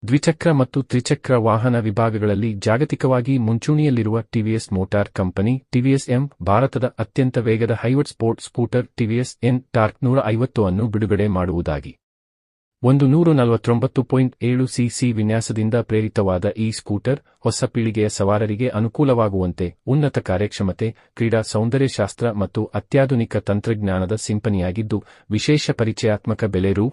ದ್ವಿಚಕ್ರ ಮತ್ತು ತ್ರಿಚಕ್ರ ವಾಹನ ವಿಭಾಗಗಳಲ್ಲಿ ಜಾಗತಿಕವಾಗಿ ಮುಂಚೂಣಿಯಲ್ಲಿರುವ TVS motor company TVS M ಭಾರತದ ಅತ್ಯಂತ ವೇಗದ ಹೈವರ್ಡ್ sport scooter TVS NTorq 150 ಅನ್ನು ಬಿಡುಗಡೆ ಮಾಡುವುದಾಗಿ 149.7 ಸಿಸಿ ವಿನ್ಯಾಸದಿಂದ ಪ್ರೇರಿತವಾದ ಈ ಸ್ಕೂಟರ್ ಹೊಸ ಪೀಳಿಗೆಯ ಸವಾರರಿಗೆ ಅನುಕೂಲವಾಗುವಂತೆ ಉನ್ನತ ಕಾರ್ಯಕ್ಷಮತೆ, ಕ್ರೀಡಾ ಸೌಂದರ್ಯಶಾಸ್ತ್ರ ಮತ್ತು ಅತ್ಯಾಧುನಿಕ ತಂತ್ರಜ್ಞಾನದ ಸಿಂಪನಿಯಾಗಿದ್ದು, ವಿಶೇಷ ಪರಿಚಯಾತ್ಮಕ ಬೆಲೆ ರೂ.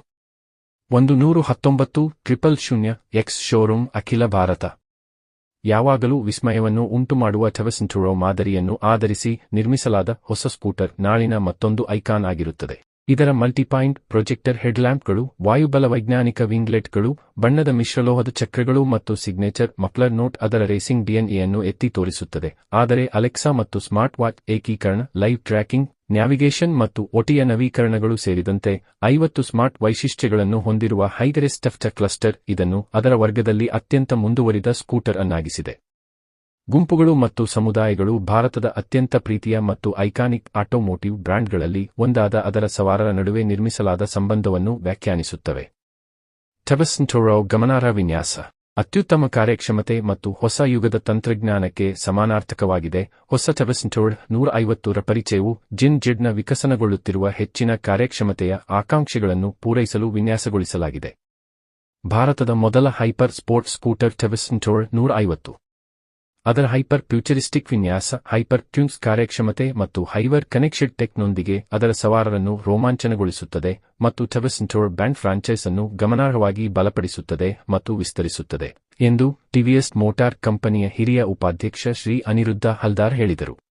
119,000 ಎಕ್ಸ್ ಶೋರೂಮ್ ಅಖಿಲ ಭಾರತ. ಯಾವಾಗಲೂ ವಿಸ್ಮಯವನ್ನು ಉಂಟುಮಾಡುವ ಟೆವೆಸ್ಟುರೋ ಮಾದರಿಯನ್ನು ಆಧರಿಸಿ ನಿರ್ಮಿಸಲಾದ ಹೊಸ ಸ್ಕೂಟರ್ ನಾಳಿನ ಮತ್ತೊಂದು ಐಕಾನ್ ಆಗಿರುತ್ತದೆ. ಇದರ ಮಲ್ಟಿಪಾಯಿಂಟ್ ಪ್ರೊಜೆಕ್ಟರ್ ಹೆಡ್ಲ್ಯಾಂಪ್ಗಳು, ವಾಯುಬಲ ವೈಜ್ಞಾನಿಕ ವಿಂಗ್ಲೆಟ್ಗಳು, ಬಣ್ಣದ ಮಿಶ್ರಲೋಹದ ಚಕ್ರಗಳು ಮತ್ತು ಸಿಗ್ನೇಚರ್ ಮಫ್ಲರ್ ನೋಟ್ ಅದರ ರೇಸಿಂಗ್ ಡಿಎನ್ಎಯನ್ನು ಎತ್ತಿ ತೋರಿಸುತ್ತದೆ. ಆದರೆ ಅಲೆಕ್ಸಾ ಮತ್ತು ಸ್ಮಾರ್ಟ್ ವಾಚ್ ಏಕೀಕರಣ, ಲೈವ್ ಟ್ರ್ಯಾಕಿಂಗ್, ನ್ಯಾವಿಗೇಷನ್ ಮತ್ತು ಒಟಿಯ ನವೀಕರಣಗಳು ಸೇರಿದಂತೆ 50 ಸ್ಮಾರ್ಟ್ ವೈಶಿಷ್ಟ್ಯಗಳನ್ನು ಹೊಂದಿರುವ ಹೈಗೆರೆಸ್ಟಫ್ಟ ಕ್ಲಸ್ಟರ್ ಇದನ್ನು ಅದರ ವರ್ಗದಲ್ಲಿ ಅತ್ಯಂತ ಮುಂದುವರಿದ ಸ್ಕೂಟರ್ ಅನ್ನಾಗಿಸಿದೆ. ಗುಂಪುಗಳು ಮತ್ತು ಸಮುದಾಯಗಳು ಭಾರತದ ಅತ್ಯಂತ ಪ್ರೀತಿಯ ಮತ್ತು ಐಕಾನಿಕ್ ಆಟೋಮೋಟಿವ್ ಬ್ರ್ಯಾಂಡ್ಗಳಲ್ಲಿ ಒಂದಾದ ಅದರ ಸವಾರರ ನಡುವೆ ನಿರ್ಮಿಸಲಾದ ಸಂಬಂಧವನ್ನು ವ್ಯಾಖ್ಯಾನಿಸುತ್ತವೆ. ಟೆವೆಸ್ಟುರೋ ಗಮನಾರ್ಹ ವಿನ್ಯಾಸ, ಅತ್ಯುತ್ತಮ ಕಾರ್ಯಕ್ಷಮತೆ ಮತ್ತು ಹೊಸ ಯುಗದ ತಂತ್ರಜ್ಞಾನಕ್ಕೆ ಸಮಾನಾರ್ಥಕವಾಗಿದೆ. ಹೊಸ ಟೆವೆಸ್ಟುರೋ 150 ರ ಪರಿಚಯವು ಜಿನ್-ಜೆಡ್ನ ವಿಕಸನಗೊಳ್ಳುತ್ತಿರುವ ಹೆಚ್ಚಿನ ಕಾರ್ಯಕ್ಷಮತೆಯ ಆಕಾಂಕ್ಷೆಗಳನ್ನು ಪೂರೈಸಲು ವಿನ್ಯಾಸಗೊಳಿಸಲಾಗಿದೆ. ಭಾರತದ ಮೊದಲ ಹೈಪರ್ ಸ್ಪೋರ್ಟ್ ಸ್ಕೂಟರ್ ಟೆವೆಸ್ಟುರೋ 150. ಅದರ ಹೈಪರ್ ಫ್ಯೂಚರಿಸ್ಟಿಕ್ ವಿನ್ಯಾಸ, ಹೈಪರ್ ಟ್ಯೂನ್ಸ್ ಕಾರ್ಯಕ್ಷಮತೆ ಮತ್ತು ಹೈವರ್ ಕನೆಕ್ಟೆಡ್ ಟೆಕ್ನೊಂದಿಗೆ ಅದರ ಸವಾರರನ್ನು ರೋಮಾಂಚನಗೊಳಿಸುತ್ತದೆ ಮತ್ತು ಟೆವೆಸ್ಟುರೋ ಬ್ರ್ಯಾಂಡ್ ಫ್ರಾಂಚೈಸ್ ಅನ್ನು ಗಮನಾರ್ಹವಾಗಿ ಬಲಪಡಿಸುತ್ತದೆ ಮತ್ತು ವಿಸ್ತರಿಸುತ್ತದೆ ಎಂದು ಟಿವಿಎಸ್ ಮೋಟಾರ್ ಕಂಪನಿಯ ಹಿರಿಯ ಉಪಾಧ್ಯಕ್ಷ ಶ್ರೀ ಅನಿರುದ್ಧ ಹಲ್ದಾರ್ ಹೇಳಿದರು.